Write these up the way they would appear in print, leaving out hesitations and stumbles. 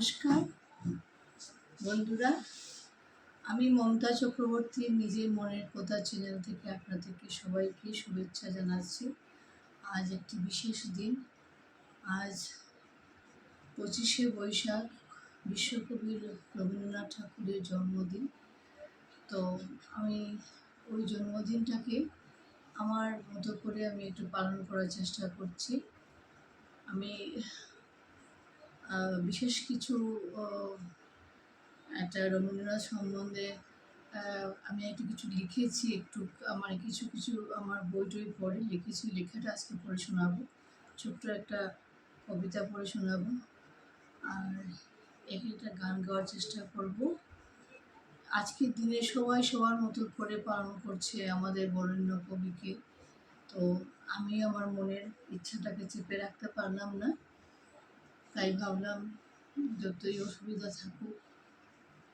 নমস্কার বন্ধুরা, আমি মমতা চক্রবর্তী নিজের মনের কথা চ্যানেল থেকে আপনাদেরকে সবাইকে শুভেচ্ছা জানাচ্ছি। আজ একটি বিশেষ দিন। আজ 25শে বৈশাখ, বিশ্বকবি রবীন্দ্রনাথ ঠাকুরের জন্মদিন। তো আমি ওই জন্মদিনটাকে আমার মতো করে আমি একটু পালন করার চেষ্টা করছি। আমি বিশেষ কিছু একটা রবীন্দ্রনাথ সম্বন্ধে আমি একটু কিছু লিখেছি, একটু আমার কিছু কিছু আমার বই টই পড়ে লিখেছি। লেখাটা আজকে পড়ে শোনাবো, ছোট্ট একটা কবিতা পড়ে শোনাবো, আর একটা গান গাওয়ার চেষ্টা করব। আজকের দিনে সবাই সবার মতো করে পালন করছে আমাদের বরেণ্য কবিকে। তো আমি আমার মনের ইচ্ছাটাকে চেপে রাখতে পারলাম না, তাই ভাবলাম যতই অসুবিধা থাকুক,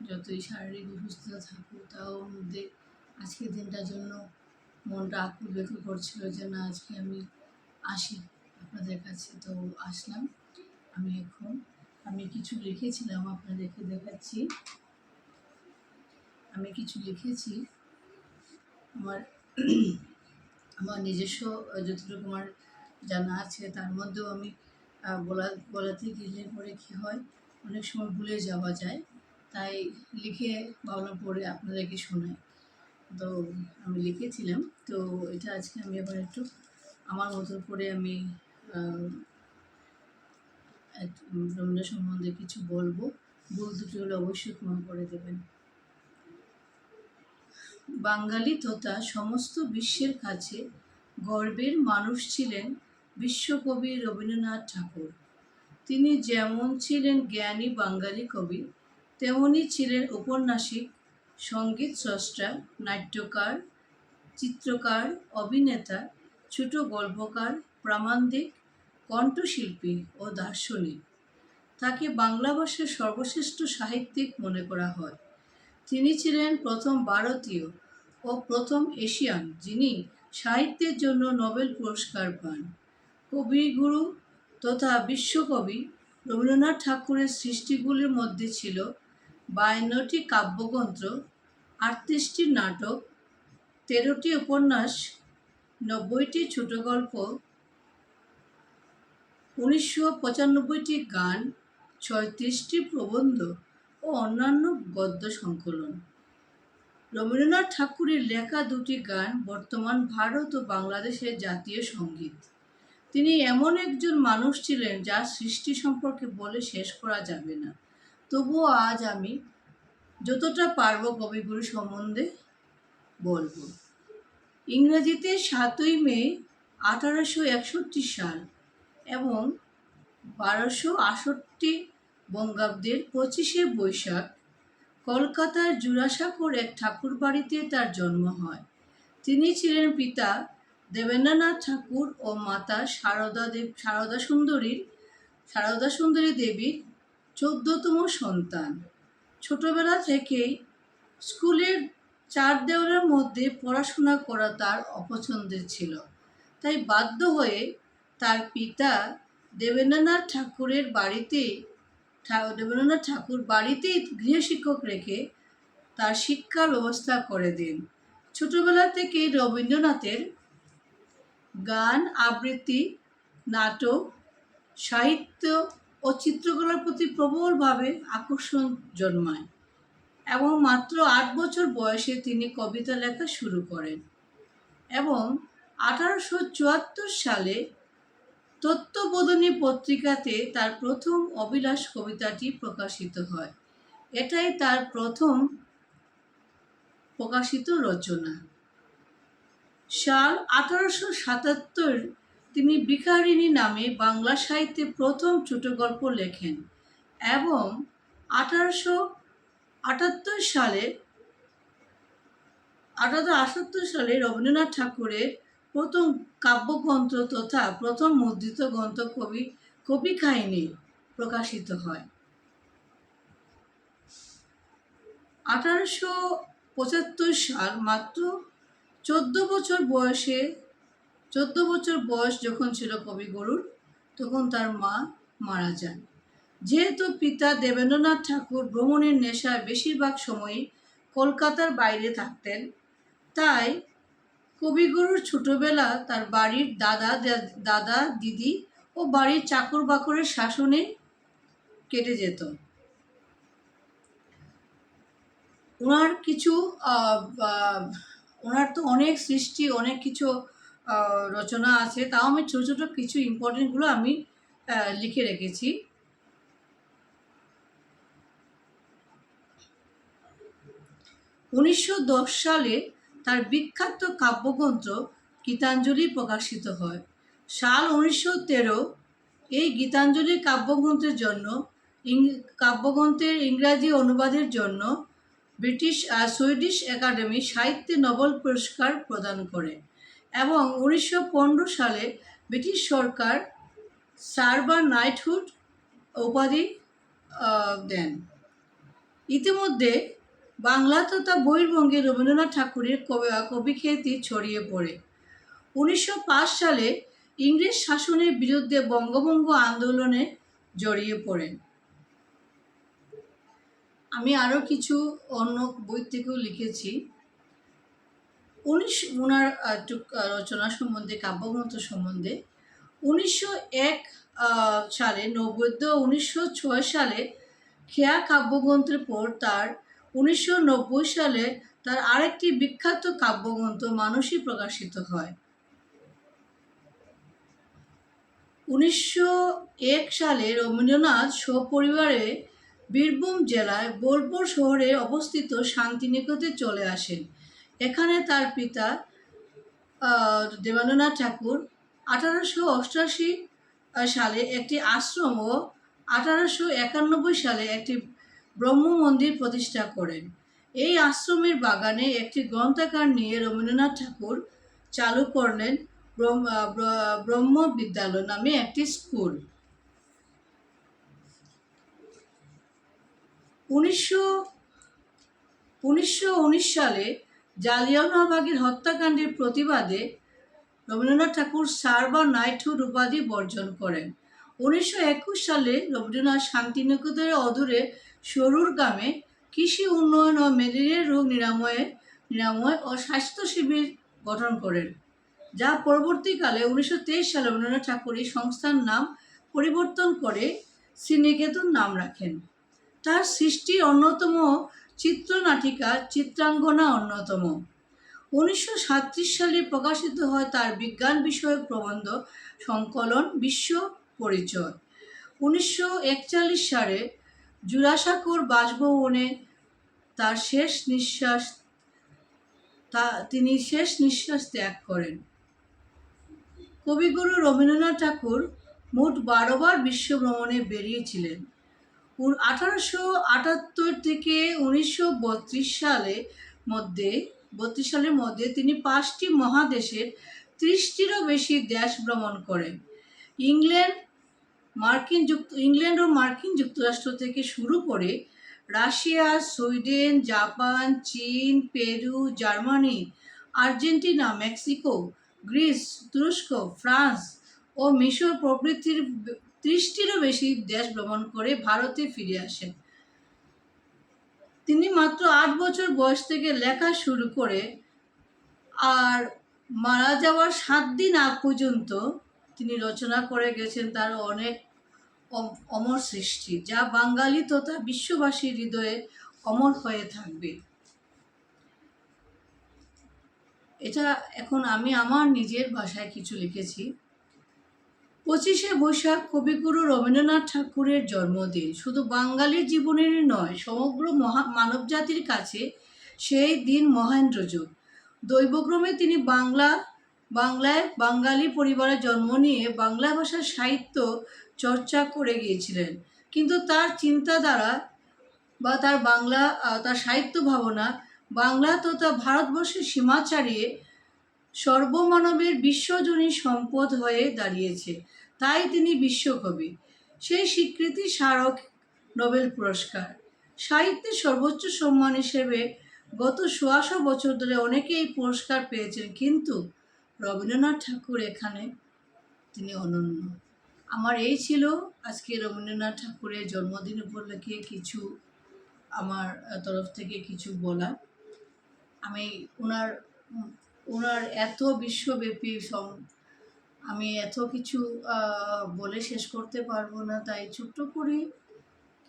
যতই শারীরিক অসুস্থতা থাকুক, তাও মধ্যে আজকের দিনটার জন্য মনটা আকুল বেকুল করছিল যে না, আজকে আমি আসি আপনাদের কাছে। তো আসলাম। আমি কিছু লিখেছিলাম, আপনাদেরকে দেখাচ্ছি। আমি কিছু লিখেছি আমার আমার নিজস্ব যতটুকু আমার জানা আছে, তার মধ্যেও আমি বলাতে গেলে পরে কী হয়, অনেক সময় ভুলে যাওয়া যায়, তাই লিখে ভাবনা পড়ে আপনাদেরকে শোনাই। তো আমি লিখেছিলাম, তো এটা আজকে আমি আবার একটু আমার মতো করে আমি রবীন্দ্র সম্বন্ধে কিছু বলবো। ভুল দুটি হলে অবশ্যই ক্ষমা করে দেবেন। বাঙালি তথা সমস্ত বিশ্বের কাছে গর্বের মানুষ ছিলেন বিশ্বকবি রবীন্দ্রনাথ ঠাকুর। তিনি যেমন ছিলেন জ্ঞানী বাঙালি কবি, তেমনি ছিলেন ঔপন্যাসিক, সঙ্গীত স্রষ্টা, নাট্যকার, চিত্রকার, অভিনেতা, ছোট গল্পকার, প্রামাণ্যিক, কণ্ঠশিল্পী ও দার্শনিক। তাকে বাংলা ভাষার সর্বশ্রেষ্ঠ সাহিত্যিক মনে করা হয়। তিনি ছিলেন প্রথম ভারতীয় ও প্রথম এশিয়ান যিনি সাহিত্যের জন্য নোবেল পুরস্কার পান। কবিগুরু তথা বিশ্বকবি রবীন্দ্রনাথ ঠাকুরের সৃষ্টিগুলির মধ্যে ছিল 52টি কাব্যগ্রন্থ, 38টি নাটক, 13টি উপন্যাস, 90টি ছোট গল্প, 1995টি গান, 36টি প্রবন্ধ ও অন্যান্য গদ্য সংকলন। রবীন্দ্রনাথ ঠাকুরের লেখা দুটি গান বর্তমান ভারত ও বাংলাদেশের জাতীয় সঙ্গীত। তিনি এমন একজন মানুষ ছিলেন যার সৃষ্টি সম্পর্কে বলে শেষ করা যাবে না। তবুও আজ আমি যতটা পারব কবিগুরু সম্বন্ধে বলবো। ইংরেজিতে 7ই মে 1861 সাল এবং 1268 বঙ্গাব্দের 25শে বৈশাখ কলকাতার জোড়াসাঁকোর এক ঠাকুর বাড়িতে তার জন্ম হয়। তিনি ছিলেন পিতা দেবেন্দ্রনাথ ঠাকুর ও মাতা সারদা সুন্দরী দেবীর 14তম সন্তান। ছোটবেলা থেকেই স্কুলের 4 দেওয়ালের মধ্যে পড়াশোনা করা তার অপছন্দের ছিল, তাই বাধ্য হয়ে তার পিতা দেবেন্দ্রনাথ ঠাকুর বাড়িতেই গৃহশিক্ষক রেখে তার শিক্ষার ব্যবস্থা করে দেন। ছোটবেলা থেকেই রবীন্দ্রনাথের গান, আবৃত্তি, নাটক, সাহিত্য ও চিত্রকলার প্রতি প্রবলভাবে আকর্ষণ জন্মায় এবং মাত্র 8 বছর বয়সে তিনি কবিতা লেখা শুরু করেন এবং 1874 সালে তত্ত্ববোধিনী পত্রিকাতে তার প্রথম অভিলাষ কবিতাটি প্রকাশিত হয়। এটাই তার প্রথম প্রকাশিত রচনা। সাল 1877 তিনি ভিখারিণী নামে বাংলা সাহিত্যে প্রথম ছোট গল্প লেখেন এবং 1878 সালে রবীন্দ্রনাথ ঠাকুরের প্রথম কাব্যগ্রন্থ তথা প্রথম মুদ্রিত গ্রন্থ কবি কাহিনী প্রকাশিত হয়। 1875 সাল, মাত্র 14 বছর বয়স যখন ছিল কবিগুরুর, তখন তার মা মারা যান। যেহেতু পিতা দেবেন্দ্রনাথ ঠাকুর ভ্রমণের নেশায় বেশিরভাগ সময়ই কলকাতার বাইরে থাকতেন, তাই কবিগুরুর ছোটবেলা তার বাড়ির দাদা দিদি ও বাড়ির চাকর বাকরের শাসনে কেটে যেত। ওনার কিছু ওনার তো অনেক সৃষ্টি, অনেক কিছু রচনা আছে, তাও আমি ছোটো ছোটো কিছু ইম্পর্টেন্টগুলো আমি লিখে রেখেছি। 1910 সালে তার বিখ্যাত কাব্যগ্রন্থ গীতাঞ্জলি প্রকাশিত হয়। সাল 1913 এই গীতাঞ্জলি কাব্যগ্রন্থের ইংরাজি অনুবাদের জন্য সুইডিশ একাডেমি সাহিত্যে নোবেল পুরস্কার প্রদান করে এবং 1915 সালে ব্রিটিশ সরকার স্যার বা নাইটহুড উপাধি দেন। ইতিমধ্যে বাংলা তথা বহির্বঙ্গে রবীন্দ্রনাথ ঠাকুরের কবিখ্যাতি ছড়িয়ে পড়ে। 1905 সালে ইংরেজ শাসনের বিরুদ্ধে বঙ্গভঙ্গ আন্দোলনে জড়িয়ে পড়েন। আমি আরও কিছু অন্য বই থেকেও লিখেছি। ওনার রচনা সম্বন্ধে, কাব্যগ্রন্থ সম্বন্ধে 1901 সালে 1906 সালে খেয়া কাব্যগ্রন্থের পর তার 1990 সালে তার আরেকটি বিখ্যাত কাব্যগ্রন্থ মানসী প্রকাশিত হয়। 1901 সালে রবীন্দ্রনাথ সপরিবারে বীরভূম জেলায় বোলপুর শহরে অবস্থিত শান্তিনিকেতনে চলে আসেন। এখানে তার পিতা দেবেন্দ্রনাথ ঠাকুর 1888 সালে একটি আশ্রম ও 1891 সালে একটি ব্রহ্ম মন্দির প্রতিষ্ঠা করেন। এই আশ্রমের বাগানে একটি গ্রন্থাগার নিয়ে রবীন্দ্রনাথ ঠাকুর চালু করলেন ব্রহ্ম বিদ্যালয় নামে একটি স্কুল। 1919 সালে জালিয়ানওয়ালাবাগের হত্যাকাণ্ডের প্রতিবাদে রবীন্দ্রনাথ ঠাকুর স্যার বা নাইটহুড উপাধি বর্জন করেন। 1921 সালে রবীন্দ্রনাথ শান্তিনিকেতনের অদূরে সরুর গ্রামে কৃষি উন্নয়ন ও ম্যালেরিয়া রোগ নিরাময় ও স্বাস্থ্য শিবির গঠন করেন, যা পরবর্তীকালে 1923 সালে রবীন্দ্রনাথ ঠাকুর এই সংস্থার নাম পরিবর্তন করে শ্রীনিকেতন নাম রাখেন। তার সৃষ্টির অন্যতম চিত্রনাটিকা চিত্রাঙ্গনা অন্যতম। 1937 সালে প্রকাশিত হয় তার বিজ্ঞান বিষয়ক প্রবন্ধ সংকলন বিশ্ব পরিচয়। 1941 সালে জোড়াসাঁকোর বাসভবনে তিনি শেষ নিঃশ্বাস ত্যাগ করেন। কবিগুরু রবীন্দ্রনাথ ঠাকুর মোট 12 বার বিশ্ব ভ্রমণে বেরিয়েছিলেন। 1878 থেকে 1932 সালের মধ্যে তিনি 5টি মহাদেশের 30টিরও বেশি দেশ ভ্রমণ করেন। ইংল্যান্ড ও মার্কিন যুক্তরাষ্ট্র থেকে শুরু করে রাশিয়া, সুইডেন, জাপান, চীন, Peru, Germany, Argentina, Mexico, Greece, তুরস্ক, ফ্রান্স ও মিশর প্রভৃতির 30টিরও বেশি দেশ ভ্রমণ করে ভারতে ফিরে আসেন। তিনি মাত্র 8 বছর বয়স থেকে লেখা শুরু করে আর মারা যাওয়ার 7 দিন আগ পর্যন্ত তিনি রচনা করে গেছেন তার অনেক অমর সৃষ্টি, যা বাঙালি তথা বিশ্ববাসীর হৃদয়ে অমর হয়ে থাকবে। এটা এখন আমি আমার নিজের ভাষায় কিছু লিখেছি। 25শে বৈশাখ কবিগুরু রবীন্দ্রনাথ ঠাকুরের জন্মদিন। শুধু বাঙালির জীবনেরই নয়, সমগ্র মানবজাতির কাছে সেই দিন মহেন্দ্রযোগ। দৈবক্রমে তিনি বাংলায় বাঙালি পরিবারে জন্ম নিয়ে বাংলা ভাষার সাহিত্য চর্চা করে গিয়েছিলেন, কিন্তু তার চিন্তাধারা বা তার সাহিত্য ভাবনা বাংলা তথা ভারতবর্ষের সীমা ছাড়িয়ে সর্বমানবের বিশ্বজনীন সম্পদ হয়ে দাঁড়িয়েছে। তাই তিনি বিশ্বকবি। সেই স্বীকৃতি স্মারক নোবেল পুরস্কার। সাহিত্যের সর্বোচ্চ সম্মান হিসেবে গত 100 বছর ধরে অনেকেই এই পুরস্কার পেয়েছেন, কিন্তু রবীন্দ্রনাথ ঠাকুর এখানে তিনি অনন্য। আমার এই ছিল আজকে রবীন্দ্রনাথ ঠাকুরের জন্মদিন উপলক্ষে কিছু আমার তরফ থেকে কিছু বলা। আমি ওনার ওনার এত বিশ্বব্যাপী আমি এত কিছু বলে শেষ করতে পারবো না, তাই ছোট্ট করে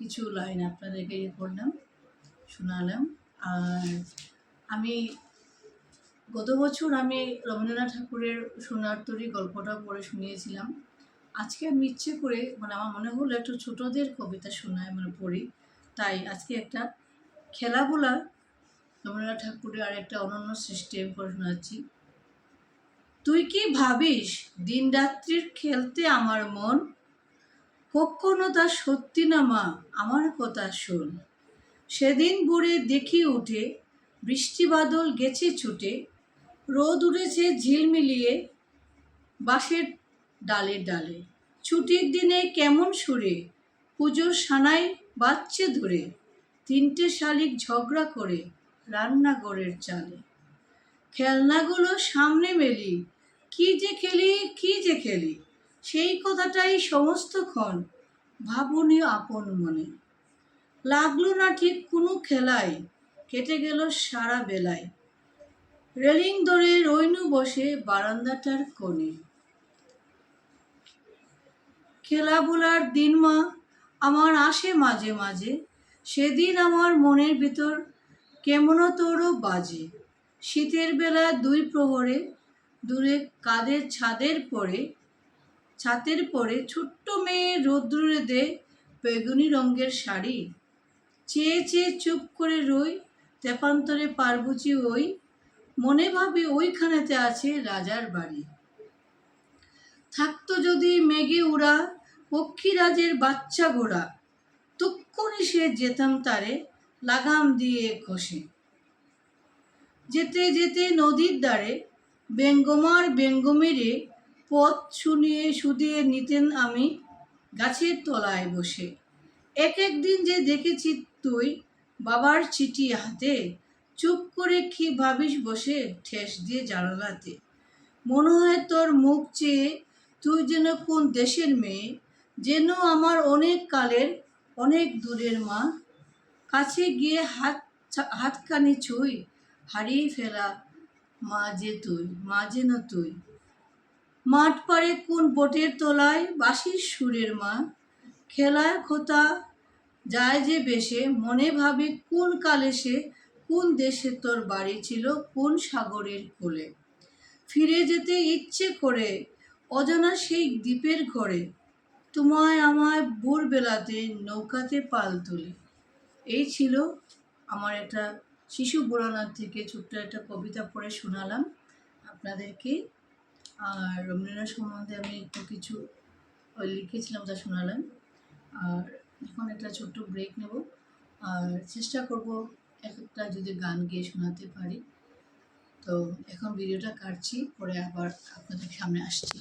কিছু লাইন আপনাদেরকে করলাম, শোনালাম। আর আমি গত বছর আমি রবীন্দ্রনাথ ঠাকুরের সোনার তরী গল্পটা পড়ে শুনিয়েছিলাম। আজকে আমি ইচ্ছে করে আমার মনে হলো একটু ছোটদের কবিতা শোনায় পড়ি, তাই আজকে একটা খেলাধুলা রবীন্দ্রনাথ ঠাকুরের আর একটা অনন্য সৃষ্টি আমি পড়ে শোনাচ্ছি। তুই কি ভাবিস দিন রাত্রির খেলতে আমার মন, কখনো তা সত্যি না মা, আমার কথা শোন। সেদিন ভোরে দেখি উঠে বৃষ্টি বাদল গেছে ছুটে, রোদ উঠেছে ঝিলমিলিয়ে বাঁশের ডালে ডালে। ছুটির দিনে কেমন সুরে পুজোর সানাই বাজছে ধরে, তিনটে শালিক ঝগড়া করে রান্নাঘরের চালে। খেলনাগুলো সামনে মেলি, কি যে খেলি কি যে খেলি, সেই কথাটাই সমস্তক্ষণ ভাবনীয় আপন মনে। লাগলো না ঠিক কোনো খেলায়, কেটে গেল সারা বেলায়, রেলিং ধরে রইনু বসে বারান্দাটার কোণে। খেলাধুলার দিন মা আমার আসে মাঝে মাঝে, সেদিন আমার মনের ভিতর কেমনতরো বাজে। শীতের বেলা দুই প্রহরে দূরে কাদের ছাতের পরে ছোট্ট মেয়ে রোদ্দুরে দে বেগুনি রঙের শাড়ি, চেয়ে চেয়ে চুপ করে রই, তেপান্তরে পারবুচি ওই, মনে ভাবি ওইখানেতে আছে রাজার বাড়ি। থাকতো যদি মেঘে উড়া পক্ষীরাজের বাচ্চা ঘোড়া, তক্ষুনি সে যেতাম তারে লাগাম দিয়ে কষে। যেতে যেতে নদীর ধারে বেঙ্গমার বেঙ্গমেরে পথ শুধিয়ে নিতেন আমি গাছের তলায় বসে। এক একদিন যে দেখেছি তুই বাবার চিঠি হাতে, চুপ করে কি ভাবিস বসে ঠেস দিয়ে জানালাতে। মনে হয় তোর মুখ চেয়ে তুই যেন কোন দেশের মেয়ে, যেন আমার অনেক কালের অনেক দূরের মা। কাছে গিয়ে হাতখানি ছুঁই, হারিয়ে ফেলা মা যে তুই, মা যেন তুই। মাঠ পাড়ে কোন বটের তলায় বাঁশির সুরের মা, খেলায় খোতা যায় যে বেশে, মনে ভাবি কোন কালে সে কোন দেশে তোর বাড়ি ছিল কোন সাগরের কোলে। ফিরে যেতে ইচ্ছে করে অজানা সেই দ্বীপের ঘরে, তোমায় আমায় ভোরবেলাতে নৌকাতে পাল তুলে। এই ছিল আমার একটা শিশু পুরাণার থেকে ছোট্ট একটা কবিতা পড়ে শোনালাম আপনাদেরকে। আর রবীন্দ্রনাথ সম্বন্ধে আমি একটু কিছু লিখেছিলাম তা শোনালাম। আর এখন একটা ছোট্ট ব্রেক নেব, আর চেষ্টা করব একটা যদি গান গেয়ে শোনাতে পারি। তো এখন ভিডিওটা কাটছি, পরে আবার আপনাদের সামনে আসছি।